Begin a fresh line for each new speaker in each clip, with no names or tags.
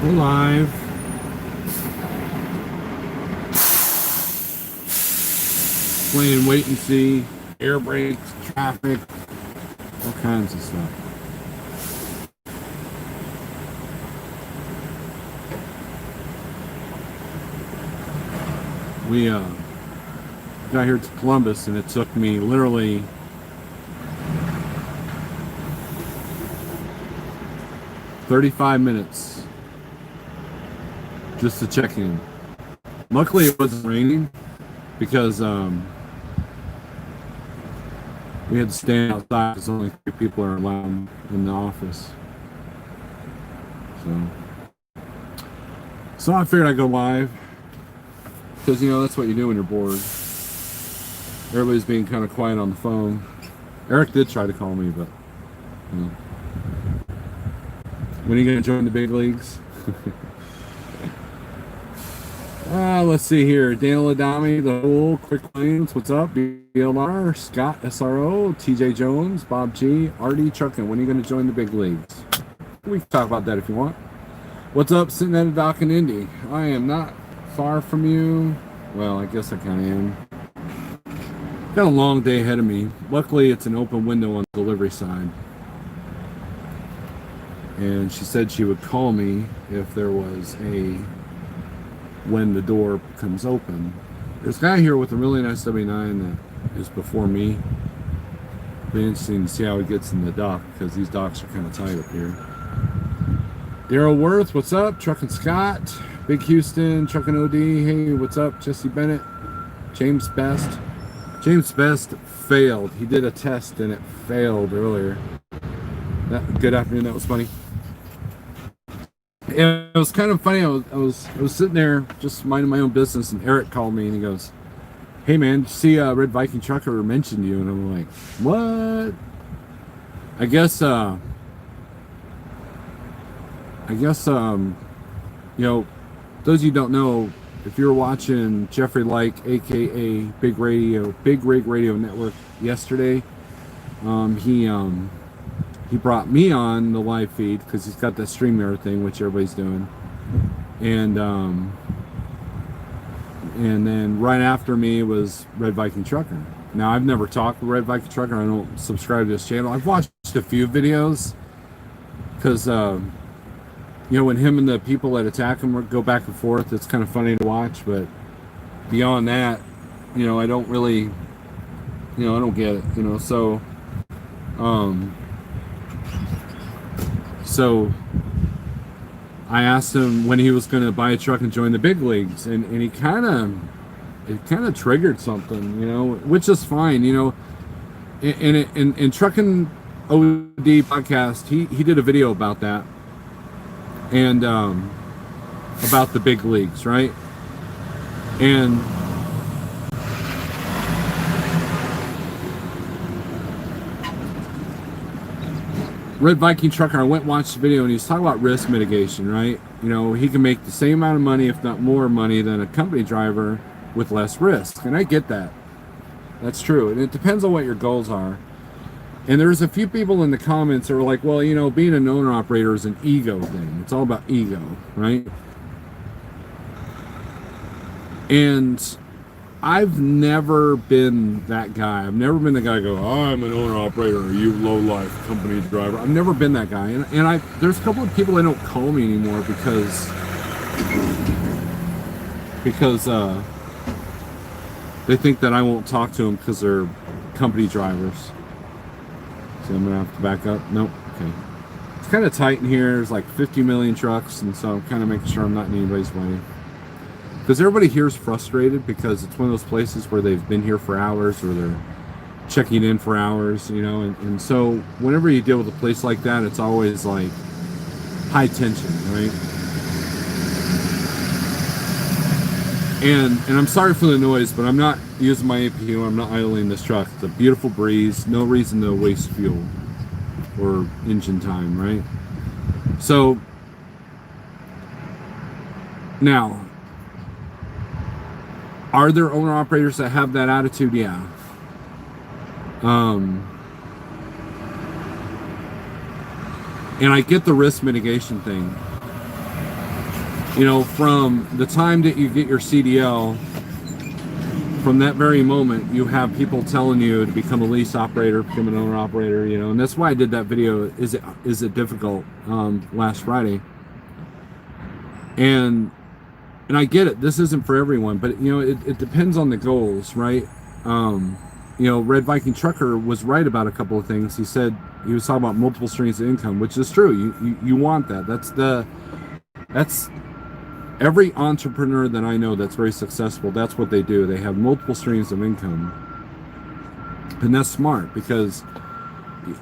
We're live. Playing wait and see, air brakes, traffic, all kinds of stuff. We got here to Columbus and it took me literally 35 minutes just to check in. Luckily it wasn't raining because we had to stand outside because only 3 people are allowed in the office. So I figured I'd go live because, you know, that's what you do when you're bored. Everybody's being kind of quiet on the phone. Eric did try to call me, but you know. When are you going to join the big leagues? Let's see here. Daniel Adami, the whole Quick Lanes, what's up? BLR, Scott SRO, TJ Jones, Bob G, RD Truckin'. When are you going to join the big leagues? We can talk about that if you want. What's up, sitting at a dock in Indy? I am not far from you. Well, I guess I kind of am. Got a long day ahead of me. Luckily, it's an open window on the delivery side. And she said she would call me if there was when the door comes open. There's a guy here with a really nice W9 that is before me. Be interesting to see how he gets in the dock because these docks are kind of tight up here. Daryl Worth, what's up? Truckin' Scott, Big Houston, Truckin' OD. Hey, what's up? Jesse Bennett, James Best. James Best failed. He did a test and it failed earlier. Good afternoon. That was funny. And it was kind of funny. I was sitting there just minding my own business, and Eric called me and he goes, "Hey man, did you see Red Viking Trucker mentioned you?" And I'm like, "What?" I guess you know, those of you who don't know, if you're watching Jeffrey Like, aka Big Rig Radio Network yesterday, he brought me on the live feed because he's got that StreamYard thing, which everybody's doing. And then right after me was Red Viking Trucker. Now, I've never talked with Red Viking Trucker. I don't subscribe to his channel. I've watched a few videos because, you know, when him and the people that attack him go back and forth, it's kind of funny to watch. But beyond that, you know, I don't really, you know, I don't get it, you know. So I asked him when he was going to buy a truck and join the big leagues, and it kind of triggered something, you know, which is fine, you know. In Truckin' OD podcast, he did a video about that and about the big leagues, right? And Red Viking Trucker, I went and watched the video, and he's talking about risk mitigation, right? You know, he can make the same amount of money, if not more money, than a company driver with less risk. And I get that. That's true. And it depends on what your goals are. And there's a few people in the comments that were like, well, you know, being an owner-operator is an ego thing. It's all about ego, right? And I've never been that guy. I've never been the guy go, oh, I'm an owner-operator, you low-life company driver. I've never been that guy. And there's a couple of people that don't call me anymore because they think that I won't talk to them because they're company drivers. So I'm going to have to back up. Nope. Okay. It's kind of tight in here. There's like 50 million trucks, and so I'm kind of making sure I'm not in anybody's way. Because everybody here is frustrated because it's one of those places where they've been here for hours or they're checking in for hours, you know, and so whenever you deal with a place like that, it's always like high tension, right? And I'm sorry for the noise, but I'm not using my APU. I'm not idling this truck. It's a beautiful breeze. No reason to waste fuel or engine time, right? So now, are there owner operators that have that attitude? Yeah. And I get the risk mitigation thing. You know, from the time that you get your CDL, from that very moment, you have people telling you to become a lease operator, become an owner operator, you know, and that's why I did that video, is it difficult, last Friday. And I get it, this isn't for everyone, but you know, it depends on the goals, right? You know, Red Viking Trucker was right about a couple of things. He said, he was talking about multiple streams of income, which is true. You want that. That's every entrepreneur that I know that's very successful, that's what they do. They have multiple streams of income. And that's smart, because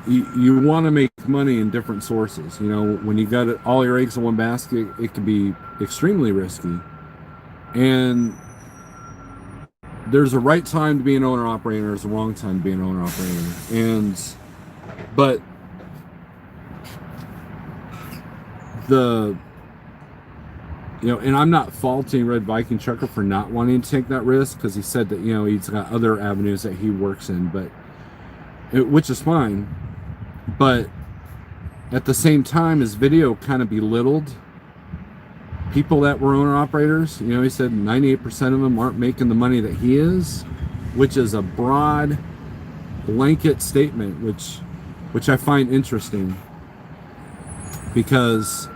you want to make money in different sources. You know, when you got all your eggs in one basket, it can be extremely risky. And there's a right time to be an owner operator, there's a wrong time to be an owner operator. But you know, and I'm not faulting Red Viking Trucker for not wanting to take that risk, because he said that, you know, he's got other avenues that he works in, which is fine. But at the same time, his video kind of belittled people that were owner operators. You know, he said 98% of them aren't making the money that he is, which is a broad blanket statement, which I find interesting, because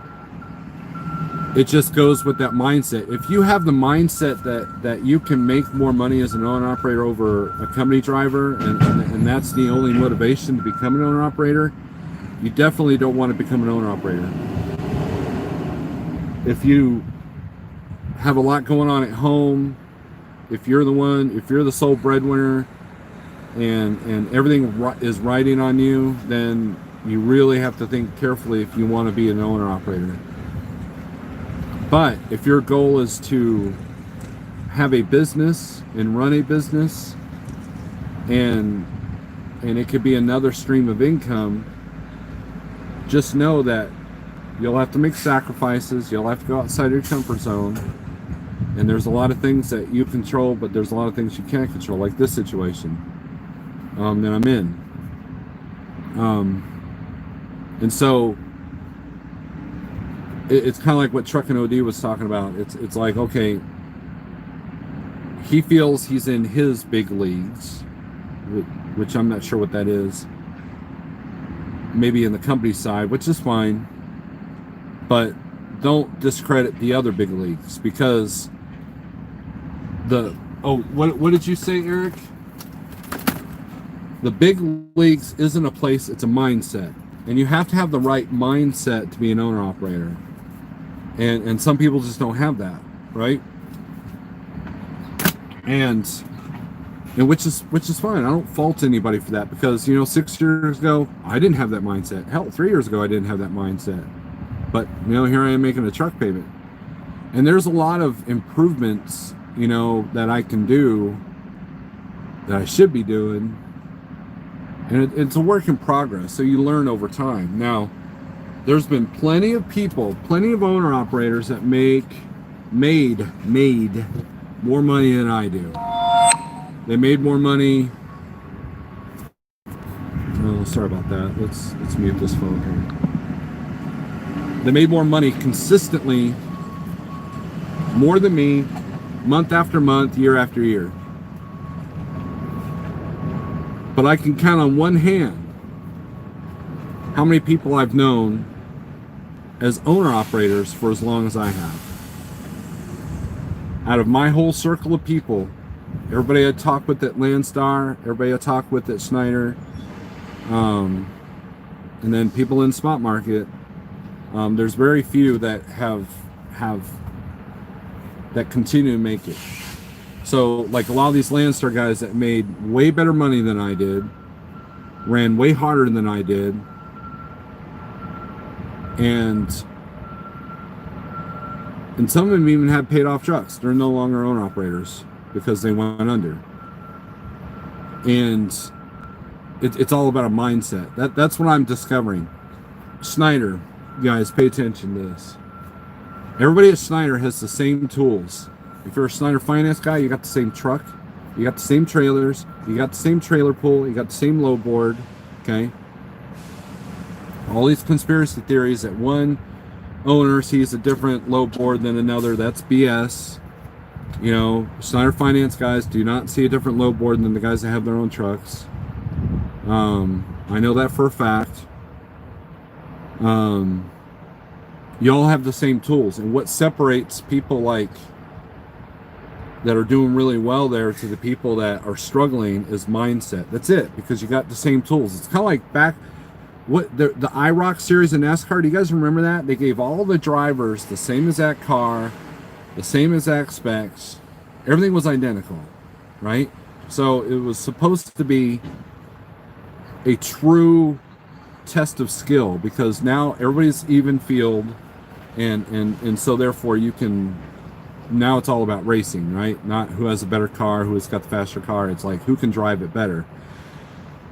it just goes with that mindset. If you have the mindset that you can make more money as an owner operator over a company driver, and that's the only motivation to become an owner operator, you definitely don't want to become an owner operator. If you have a lot going on at home, if you're the sole breadwinner, and everything is riding on you, then you really have to think carefully if you want to be an owner operator. But if your goal is to have a business and run a business, and it could be another stream of income, just know that you'll have to make sacrifices, you'll have to go outside your comfort zone, and there's a lot of things that you control, but there's a lot of things you can't control, like this situation that I'm in. And so it's kind of like what Truckin' OD was talking about. It's like, okay, he feels he's in his big leagues, which I'm not sure what that is. Maybe in the company side, which is fine, but don't discredit the other big leagues, because what did you say, Eric? The big leagues isn't a place, it's a mindset, and you have to have the right mindset to be an owner operator. And some people just don't have that, right? And which is fine. I don't fault anybody for that, because, you know, 6 years ago I didn't have that mindset. Hell, 3 years ago I didn't have that mindset. But, you know, here I am making a truck payment. And there's a lot of improvements, you know, that I can do, that I should be doing. And it's a work in progress, so you learn over time. Now, there's been plenty of people, plenty of owner operators that made more money than I do. They made more money. Oh, sorry about that. Let's mute this phone here. They made more money consistently, more than me, month after month, year after year. But I can count on one hand how many people I've known as owner operators for as long as I have. Out of my whole circle of people, everybody I talk with at Landstar, everybody I talk with at Schneider, and then people in spot market, there's very few that have that continue to make it. So, like a lot of these Landstar guys that made way better money than I did, ran way harder than I did, and some of them even had paid off trucks. They're no longer owner operators because they went under. And it's all about a mindset. That's what I'm discovering. Schneider, guys, pay attention to this. Everybody at Schneider has the same tools. If you're a Schneider finance guy, you got the same truck, you got the same trailers, you got the same trailer pull, you got the same load board, okay? All these conspiracy theories that one owner sees a different load board than another. That's BS. You know, Schneider finance guys do not see a different load board than the guys that have their own trucks. I know that for a fact. You all have the same tools, and what separates people like that are doing really well there to the people that are struggling is mindset. That's it, because you got the same tools. It's kind of like back what the IROC series in NASCAR. Do you guys remember that? They gave all the drivers the same exact car, the same exact specs. Everything was identical, right? So it was supposed to be a true test of skill, because now everybody's even field, and so therefore you can, now it's all about racing, right? Not who has a better car, who has got the faster car. It's like who can drive it better.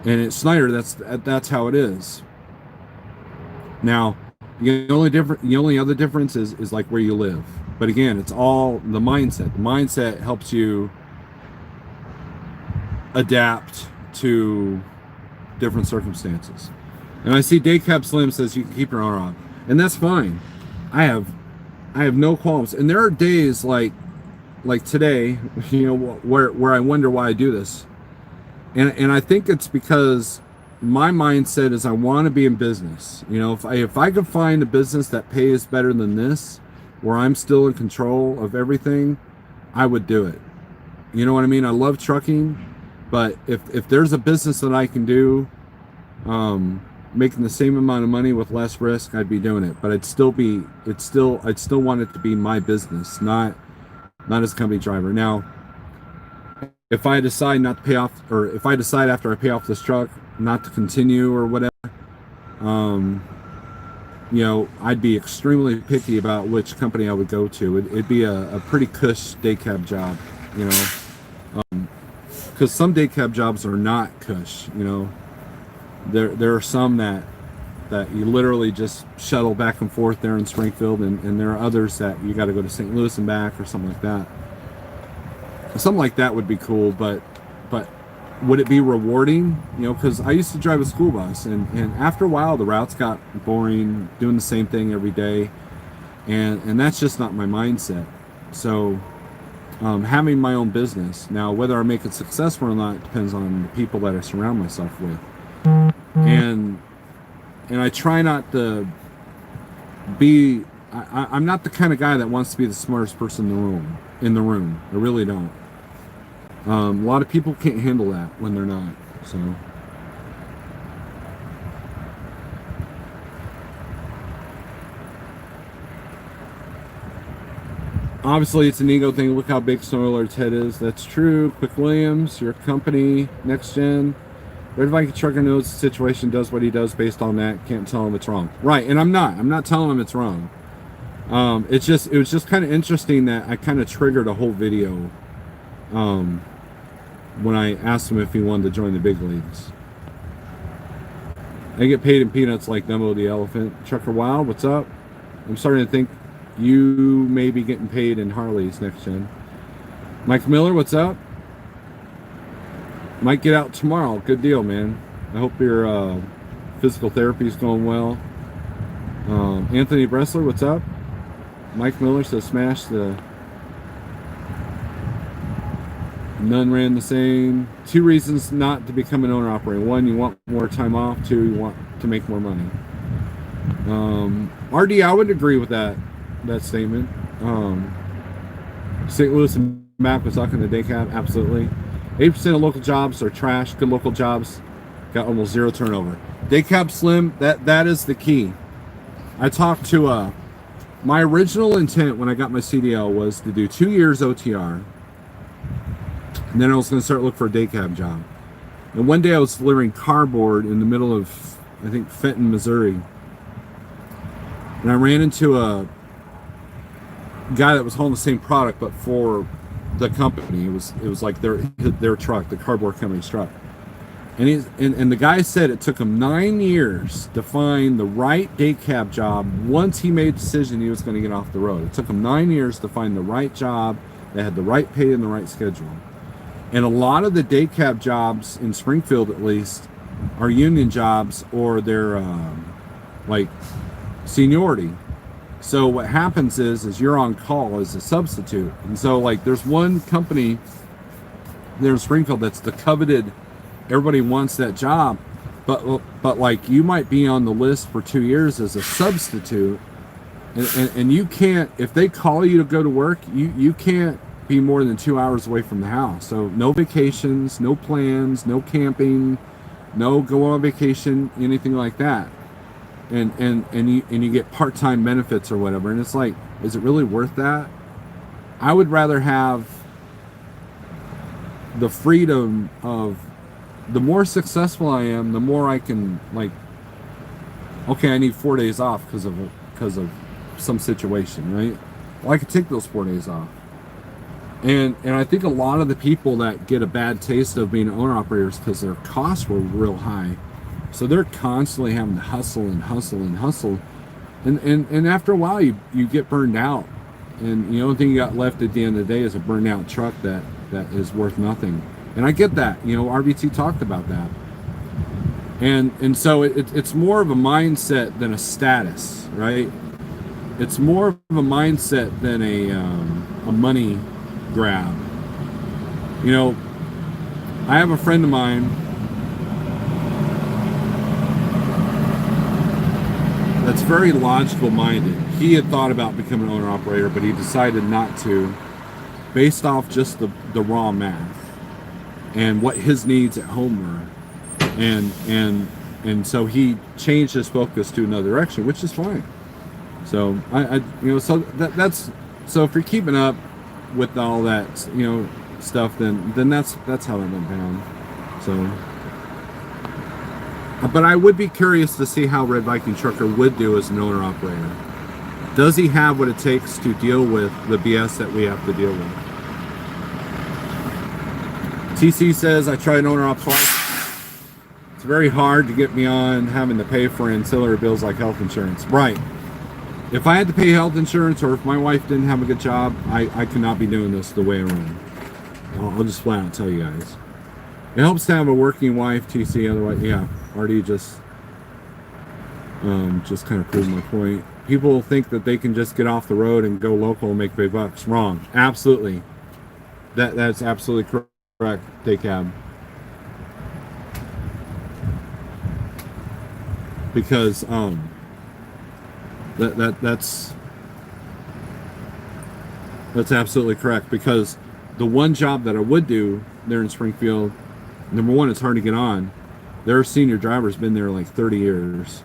And at Schneider, that's how it is. Now, the only other difference is like where you live. But again, it's all the mindset. The mindset helps you adapt to different circumstances. And I see Daycap Slim says you can keep your arm on, and that's fine. I have no qualms. And there are days like today, you know, where I wonder why I do this. And I think it's because my mindset is I want to be in business. You know, if I could find a business that pays better than this, where I'm still in control of everything, I would do it. You know what I mean? I love trucking, but if there's a business that I can do, making the same amount of money with less risk, I'd be doing it. But I'd still want it to be my business, not as a company driver. Now, if I decide not to pay off, or if I decide after I pay off this truck not to continue or whatever, you know, I'd be extremely picky about which company I would go to. It'd be a pretty cush day cab job, you know, because some day cab jobs are not cush, you know. There are some that you literally just shuttle back and forth there in Springfield, and there are others that you got to go to St. Louis and back or something like that. Something like that would be cool, but would it be rewarding? You know, because I used to drive a school bus, and after a while the routes got boring, doing the same thing every day, and that's just not my mindset. So having my own business, now whether I make it successful or not depends on the people that I surround myself with. And I try not to be, I'm not the kind of guy that wants to be the smartest person in the room. I really don't. A lot of people can't handle that when they're not. So obviously it's an ego thing. Look how big Snow Alert's head is. That's true. Quick Williams, your company, Next Gen. Red Viking trucker knows the situation, does what he does based on that. Can't tell him it's wrong. Right, and I'm not telling him it's wrong. It was just kind of interesting that I kind of triggered a whole video when I asked him if he wanted to join the big leagues. I get paid in peanuts like Dumbo the elephant. Trucker Wild, what's up? I'm starting to think you may be getting paid in Harleys Next Gen. Mike Miller, what's up? Might get out tomorrow. Good deal, man. I hope your physical therapy is going well. Anthony Bressler, what's up? Mike Miller says smash the none ran the same. 2 reasons not to become an owner operator. 1, you want more time off. 2, you want to make more money. RD, I would agree with that statement. St. Louis and Mac was talking to day cab. Absolutely. 80% of local jobs are trash. Good local jobs got almost 0 turnover. Day cab Slim, that is the key. I talked to my original intent when I got my CDL was to do 2 years OTR, and then I was going to start looking for a day cab job. And one day I was delivering cardboard in the middle of, I think, Fenton, Missouri, and I ran into a guy that was hauling the same product but for the company. It was like their truck, the cardboard company's truck. And the guy said it took him 9 years to find the right day cab job. Once he made a decision he was going to get off the road, it took him 9 years to find the right job that had the right pay and the right schedule. And a lot of the day cab jobs in Springfield, at least, are union jobs, or they're like seniority. So what happens is you're on call as a substitute. And so like there's one company there in Springfield that's the coveted, everybody wants that job, but like you might be on the list for 2 years as a substitute, and you can't, if they call you to go to work, you can't be more than 2 hours away from the house. So no vacations, no plans, no camping, no go on vacation, anything like that. And you get part-time benefits or whatever, and it's like, is it really worth that? I would rather have the freedom of, the more successful I am, the more I can, like, okay, I need 4 days off because of some situation, right? Well, I could take those 4 days off. And I think a lot of the people that get a bad taste of being owner operators because their costs were real high. So they're constantly having to hustle and hustle and hustle. And after a while you get burned out. And the only thing you got left at the end of the day is a burned out truck that is worth nothing. And I get that. RBT talked about that. And so it's more of a mindset than a status, right? It's more of a mindset than a money grab. I have a friend of mine that's very logical minded. He had thought about becoming an owner operator, but he decided not to, based off just the raw math and what his needs at home were. And so he changed his focus to another direction, which is fine. So so if you're keeping up with all that stuff, then that's how it went down. So, but I would be curious to see how Red Viking Trucker would do as an owner operator. Does he have what it takes to deal with the BS that we have to deal with? TC says, I tried owner ops twice. It's very hard to get me on having to pay for ancillary bills like health insurance. Right. If I had to pay health insurance, or if my wife didn't have a good job, I could not be doing this the way I run. I'll just flat out tell you guys. It helps to have a working wife, TC. Otherwise, yeah, already just kind of proved my point. People think that they can just get off the road and go local and make big bucks. Wrong. Absolutely. That's absolutely correct. Take cab. Because that's absolutely correct. Because the one job that I would do there in Springfield, number one, it's hard to get on. Their senior driver's been there like 30 years,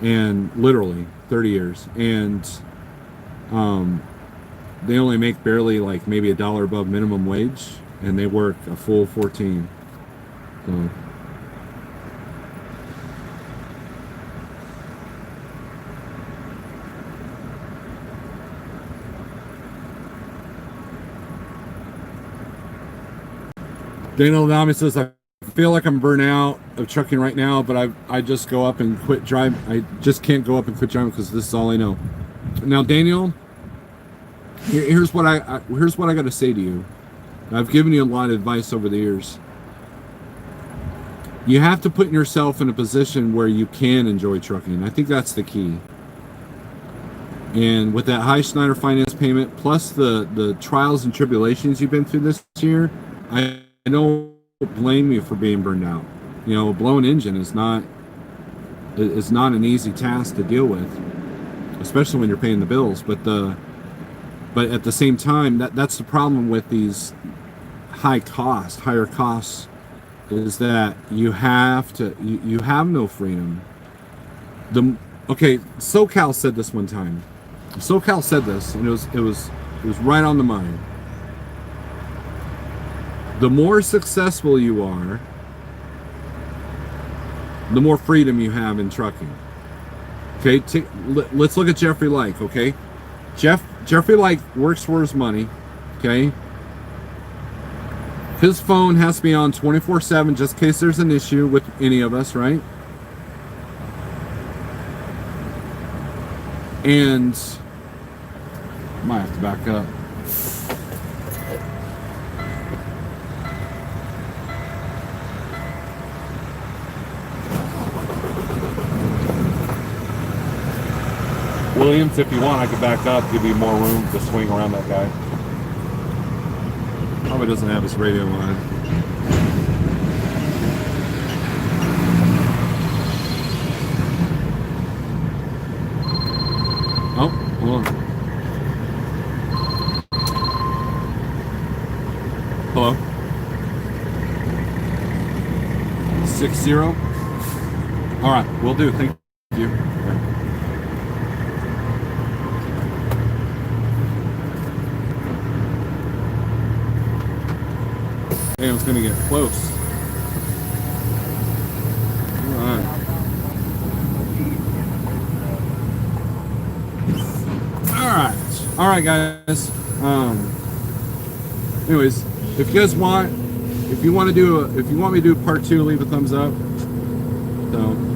and literally 30 years, and they only make barely like maybe $1 above minimum wage, and they work a full 14. So Daniel Nami says, I feel like I'm burnt out of trucking right now, but I just go up and quit driving. I just can't go up and quit driving because this is all I know. Now, Daniel, here's what I got to say to you. I've given you a lot of advice over the years. You have to put yourself in a position where you can enjoy trucking. I think that's the key. And with that high Schneider finance payment, plus the trials and tribulations you've been through this year, I don't blame you for being burned out. A blown engine is not an easy task to deal with, especially when you're paying the bills. But at the same time, that's the problem with these higher costs, is that you have no freedom. SoCal said this one time. SoCal said this, and it was right on the money. The more successful you are, the more freedom you have in trucking. Okay, let's look at Jeffrey Like. Okay, Jeffrey Like works for his money. Okay, his phone has to be on 24/7 just in case there's an issue with any of us, right? And I might have to back up. Williams, if you want, I could back up, give you more room to swing around that guy. Probably doesn't have his radio line. Oh, hold on. Hello? 60? All right, will do. Thank you. Hey, I was gonna get close. All right, guys. Anyways, if you guys want, if you want me to do part 2, leave a thumbs up. So.